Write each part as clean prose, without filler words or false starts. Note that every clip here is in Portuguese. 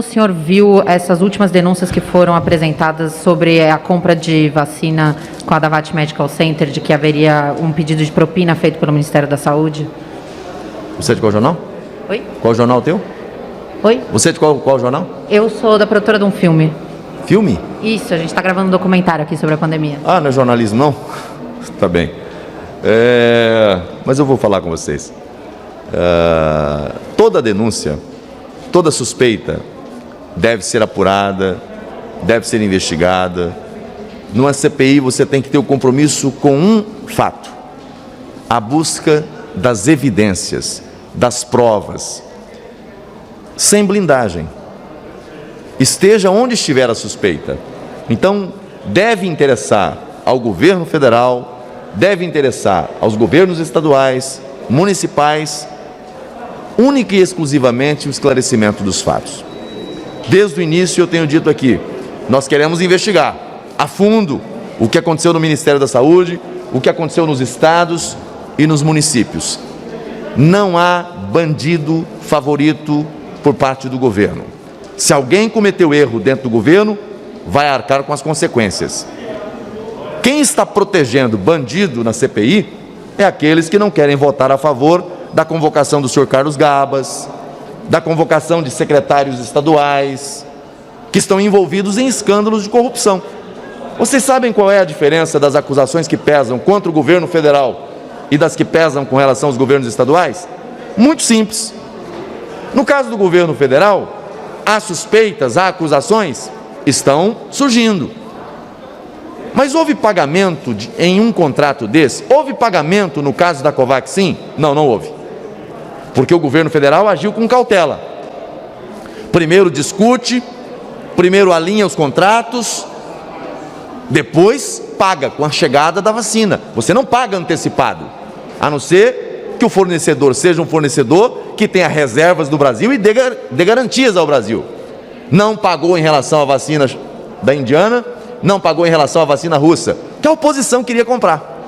o senhor viu essas últimas denúncias que foram apresentadas sobre a compra de vacina com a Davat Medical Center, de que haveria um pedido de propina feito pelo Ministério da Saúde? Você é de qual jornal? Oi? Qual jornal teu? Oi? Você é de qual jornal? Eu sou da produtora de um filme. Filme? Isso, a gente está gravando um documentário aqui sobre a pandemia. Ah, não é jornalismo, não? Tá bem. Mas eu vou falar com vocês. Toda denúncia, toda suspeita deve ser apurada, deve ser investigada. Numa CPI você tem que ter o compromisso com um fato: a busca das evidências, das provas, sem blindagem. Esteja onde estiver a suspeita. Então, deve interessar ao governo federal, deve interessar aos governos estaduais, municipais, única e exclusivamente o esclarecimento dos fatos. Desde o início eu tenho dito aqui, nós queremos investigar a fundo o que aconteceu no Ministério da Saúde, o que aconteceu nos estados e nos municípios. Não há bandido favorito por parte do governo. Se alguém cometeu erro dentro do governo, vai arcar com as consequências. Quem está protegendo bandido na CPI é aqueles que não querem votar a favor da convocação do senhor Carlos Gabas, da convocação de secretários estaduais, que estão envolvidos em escândalos de corrupção. Vocês sabem qual é a diferença das acusações que pesam contra o governo federal e das que pesam com relação aos governos estaduais? Muito simples. No caso do governo federal, as suspeitas, as acusações estão surgindo. Mas houve pagamento em um contrato desse? Houve pagamento no caso da Covaxin? Não, não houve. Porque o governo federal agiu com cautela. Primeiro discute, primeiro alinha os contratos, depois paga com a chegada da vacina. Você não paga antecipado, a não ser que o fornecedor seja um fornecedor que tenha reservas do Brasil e dê garantias ao Brasil. Não pagou em relação à vacina da indiana, não pagou em relação à vacina russa, que a oposição queria comprar.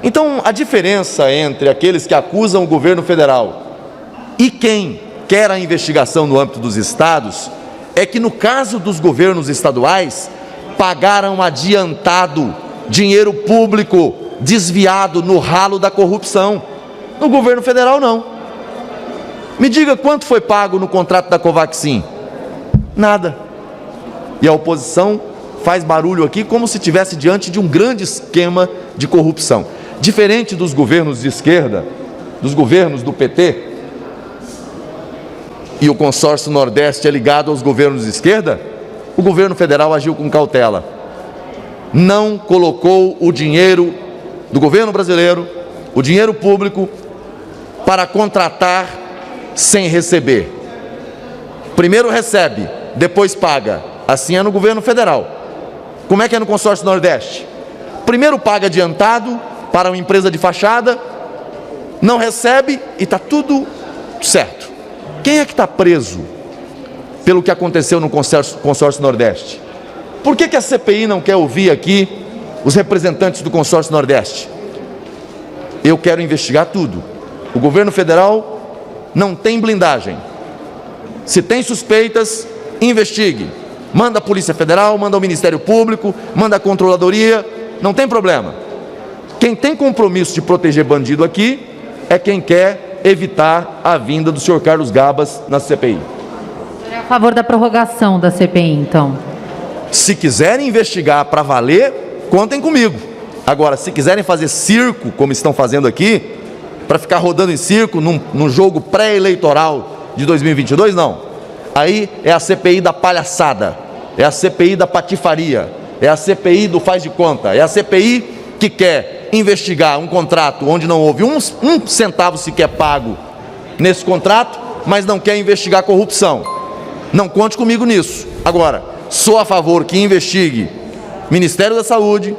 Então, a diferença entre aqueles que acusam o governo federal e quem quer a investigação no âmbito dos estados é que, no caso dos governos estaduais, pagaram adiantado dinheiro público desviado no ralo da corrupção. No governo federal, não. Me diga quanto foi pago no contrato da Covaxin? Nada. E a oposição faz barulho aqui como se estivesse diante de um grande esquema de corrupção. Diferente dos governos de esquerda, dos governos do PT, e o consórcio Nordeste é ligado aos governos de esquerda, o governo federal agiu com cautela. Não colocou o dinheiro do governo brasileiro, o dinheiro público, para contratar sem receber. Primeiro recebe, depois paga. Assim é no governo federal. Como é que é no consórcio Nordeste? Primeiro paga adiantado para uma empresa de fachada, não recebe e está tudo certo. Quem é que está preso pelo que aconteceu no consórcio Nordeste? Por que a CPI não quer ouvir aqui os representantes do consórcio Nordeste? Eu quero investigar tudo. O governo federal não tem blindagem. Se tem suspeitas, investigue. Manda a Polícia Federal, manda o Ministério Público, manda a Controladoria, não tem problema. Quem tem compromisso de proteger bandido aqui é quem quer evitar a vinda do senhor Carlos Gabas na CPI. É a favor da prorrogação da CPI, então? Se quiserem investigar para valer, contem comigo. Agora, se quiserem fazer circo, como estão fazendo aqui, para ficar rodando em circo num jogo pré-eleitoral de 2022, não. Aí é a CPI da palhaçada, é a CPI da patifaria, é a CPI do faz de conta, é a CPI que quer investigar um contrato onde não houve um centavo sequer pago nesse contrato, mas não quer investigar corrupção. Não conte comigo nisso. Agora, sou a favor que investigue Ministério da Saúde,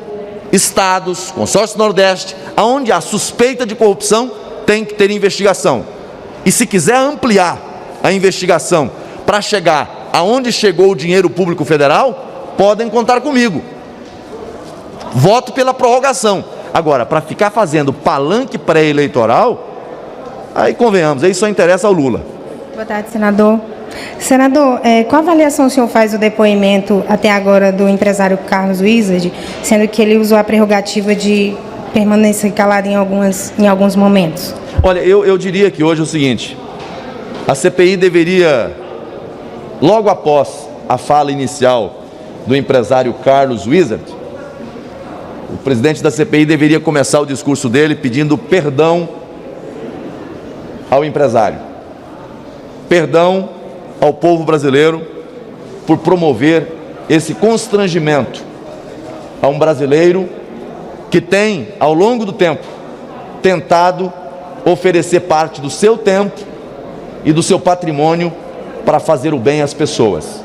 estados, consórcio Nordeste, aonde há suspeita de corrupção, tem que ter investigação. E se quiser ampliar a investigação para chegar aonde chegou o dinheiro público federal, podem contar comigo. Voto pela prorrogação. Agora, para ficar fazendo palanque pré-eleitoral, aí convenhamos, aí só interessa ao Lula. Boa tarde, senador. Senador, qual avaliação o senhor faz do depoimento até agora do empresário Carlos Wizard, sendo que ele usou a prerrogativa de permanecer calado em alguns momentos? Olha, eu diria que hoje é o seguinte: a CPI deveria, logo após a fala inicial do empresário Carlos Wizard, o presidente da CPI deveria começar o discurso dele pedindo perdão ao empresário, perdão ao povo brasileiro por promover esse constrangimento a um brasileiro que tem, ao longo do tempo, tentado oferecer parte do seu tempo e do seu patrimônio para fazer o bem às pessoas.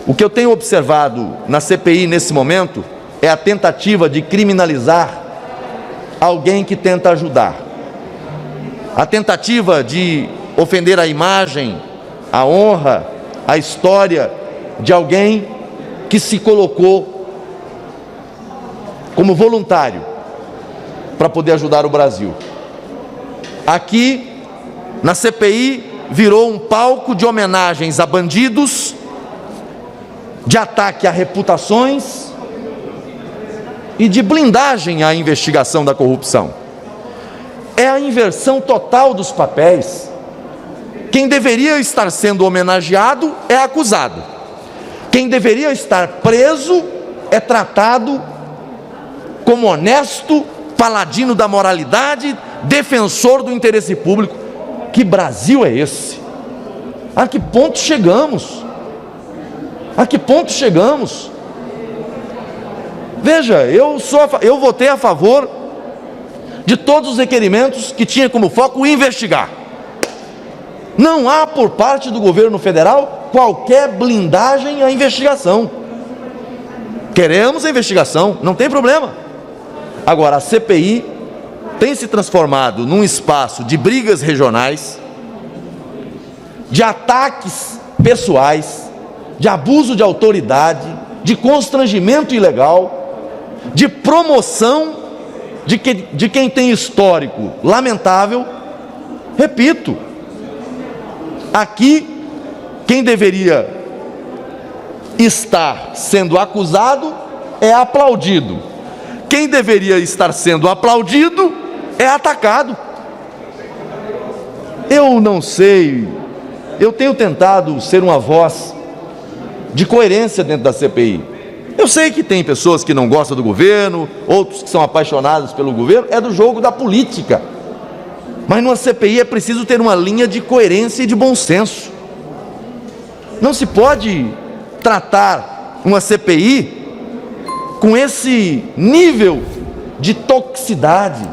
O que eu tenho observado na CPI nesse momento é a tentativa de criminalizar alguém que tenta ajudar, a tentativa de ofender a imagem, a honra, a história de alguém que se colocou como voluntário para poder ajudar o Brasil. Aqui, na CPI, virou um palco de homenagens a bandidos, de ataque a reputações e de blindagem à investigação da corrupção. É a inversão total dos papéis. Quem deveria estar sendo homenageado é acusado. Quem deveria estar preso é tratado como honesto, paladino da moralidade, defensor do interesse público. Que Brasil é esse? A que ponto chegamos? A que ponto chegamos? Veja, eu votei a favor de todos os requerimentos que tinha como foco investigar. Não há por parte do governo federal qualquer blindagem à investigação. Queremos a investigação, não tem problema. Agora, a CPI tem se transformado num espaço de brigas regionais, de ataques pessoais, de abuso de autoridade, de constrangimento ilegal, de promoção de quem tem histórico lamentável. Repito, aqui quem deveria estar sendo acusado é aplaudido. Quem deveria estar sendo aplaudido é atacado. Eu não sei, eu tenho tentado ser uma voz de coerência dentro da CPI. Eu sei que tem pessoas que não gostam do governo, outros que são apaixonados pelo governo, é do jogo da política. Mas numa CPI é preciso ter uma linha de coerência e de bom senso. Não se pode tratar uma CPI com esse nível de toxicidade,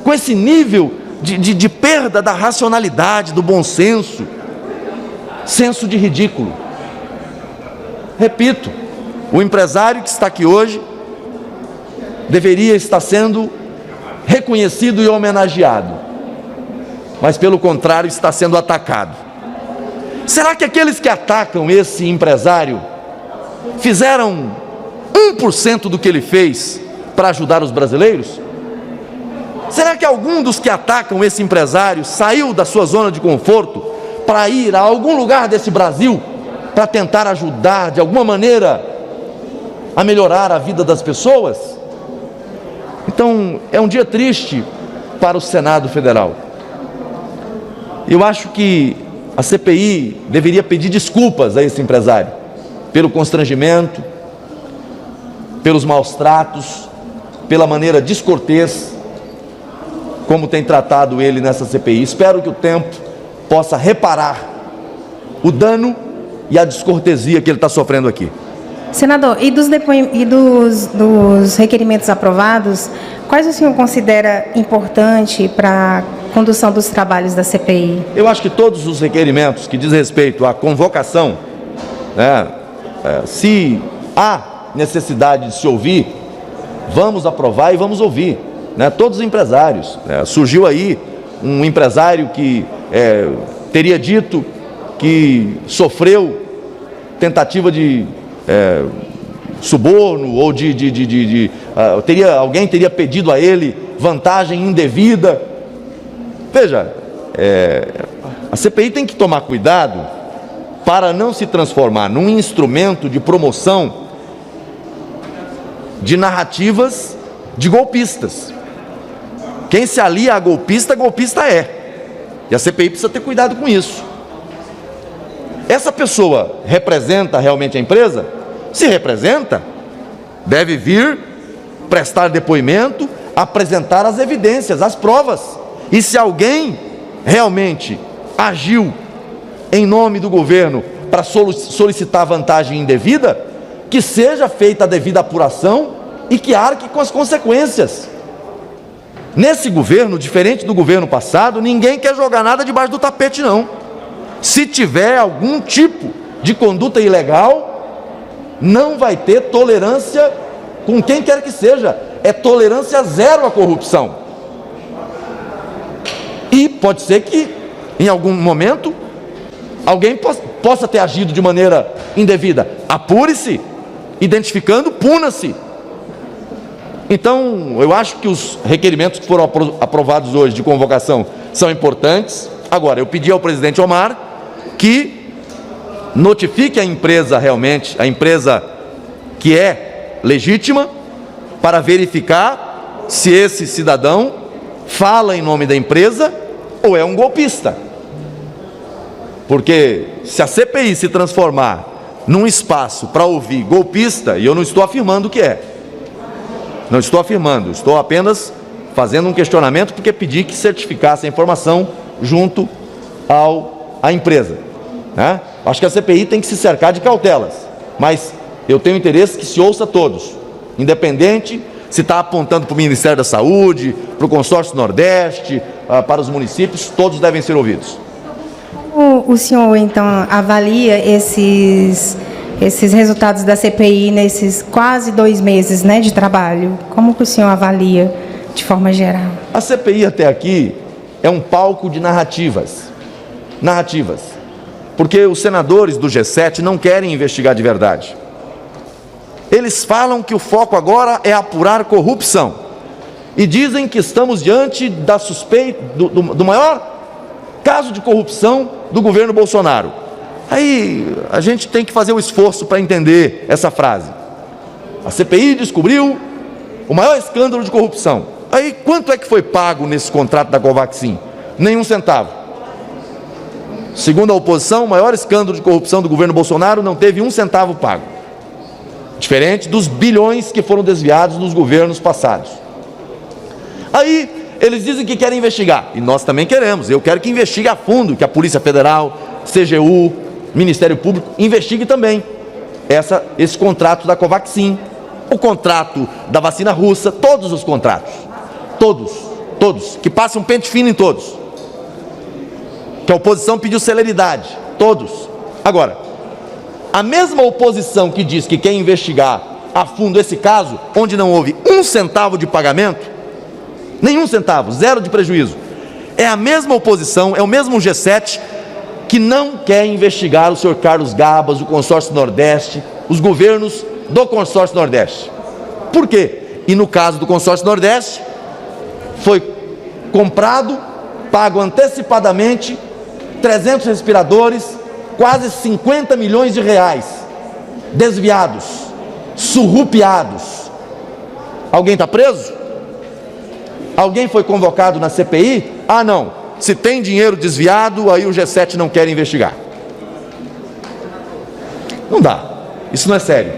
com esse nível de perda da racionalidade, do bom senso, senso de ridículo. Repito, o empresário que está aqui hoje deveria estar sendo reconhecido e homenageado, mas pelo contrário está sendo atacado. Será que aqueles que atacam esse empresário fizeram 1% do que ele fez para ajudar os brasileiros? Será que algum dos que atacam esse empresário saiu da sua zona de conforto para ir a algum lugar desse Brasil para tentar ajudar de alguma maneira a melhorar a vida das pessoas? Então, é um dia triste para o Senado Federal. Eu acho que a CPI deveria pedir desculpas a esse empresário pelo constrangimento, pelos maus tratos, pela maneira descortês como tem tratado ele nessa CPI. Espero que o tempo possa reparar o dano e a descortesia que ele está sofrendo aqui. Senador, e dos requerimentos aprovados, quais o senhor considera importante para a condução dos trabalhos da CPI? Eu acho que todos os requerimentos que diz respeito à convocação, né, se há necessidade de se ouvir, vamos aprovar e vamos ouvir, né, todos os empresários. Surgiu aí um empresário que teria dito que sofreu tentativa de suborno ou alguém teria pedido a ele vantagem indevida. Veja, a CPI tem que tomar cuidado para não se transformar num instrumento de promoção de narrativas de golpistas. Quem se alia a golpista, golpista é. E a CPI precisa ter cuidado com isso. Essa pessoa representa realmente a empresa? Se representa, deve vir prestar depoimento, apresentar as evidências, as provas. E se alguém realmente agiu em nome do governo para solicitar vantagem indevida, que seja feita a devida apuração e que arque com as consequências. Nesse governo, diferente do governo passado, ninguém quer jogar nada debaixo do tapete, não. Se tiver algum tipo de conduta ilegal, não vai ter tolerância com quem quer que seja. É tolerância zero à corrupção. E pode ser que, em algum momento, alguém possa ter agido de maneira indevida. Apure-se, identificando, puna-se. Então, eu acho que os requerimentos que foram aprovados hoje de convocação são importantes. Agora, eu pedi ao presidente Omar que notifique a empresa realmente, a empresa que é legítima, para verificar se esse cidadão fala em nome da empresa ou é um golpista. Porque se a CPI se transformar num espaço para ouvir golpista, e eu não estou afirmando que é, não estou afirmando, estou apenas fazendo um questionamento porque pedi que certificasse a informação junto à empresa, né? Acho que a CPI tem que se cercar de cautelas, mas eu tenho interesse que se ouça todos, independente se está apontando para o Ministério da Saúde, para o Consórcio Nordeste, para os municípios, todos devem ser ouvidos. Como o senhor, então, avalia esses resultados da CPI nesses quase 2 meses, né, de trabalho? Como que o senhor avalia de forma geral? A CPI até aqui é um palco de narrativas, porque os senadores do G7 não querem investigar de verdade. Eles falam que o foco agora é apurar corrupção e dizem que estamos diante da suspeita do maior caso de corrupção do governo Bolsonaro. Aí a gente tem que fazer o esforço para entender essa frase. A CPI descobriu o maior escândalo de corrupção. Aí quanto é que foi pago nesse contrato da Covaxin? Nenhum centavo. Segundo a oposição, o maior escândalo de corrupção do governo Bolsonaro não teve 1 centavo pago. Diferente dos bilhões que foram desviados nos governos passados. Aí eles dizem que querem investigar, e nós também queremos. Eu quero que investigue a fundo, que a Polícia Federal, CGU, Ministério Público investigue também esse contrato da Covaxin, o contrato da vacina russa, todos os contratos, todos, que passem um pente fino em todos, que a oposição pediu celeridade, todos. Agora, a mesma oposição que diz que quer investigar a fundo esse caso, onde não houve 1 centavo de pagamento, nenhum centavo, zero de prejuízo, é a mesma oposição, é o mesmo G7 que não quer investigar o senhor Carlos Gabas, o Consórcio Nordeste, os governos do Consórcio Nordeste. Por quê? E no caso do Consórcio Nordeste, foi comprado, pago antecipadamente, 300 respiradores, quase 50 milhões de reais, desviados, surrupiados. Alguém está preso? Alguém foi convocado na CPI? Ah, não. Se tem dinheiro desviado, aí o G7 não quer investigar. Não dá. Isso não é sério.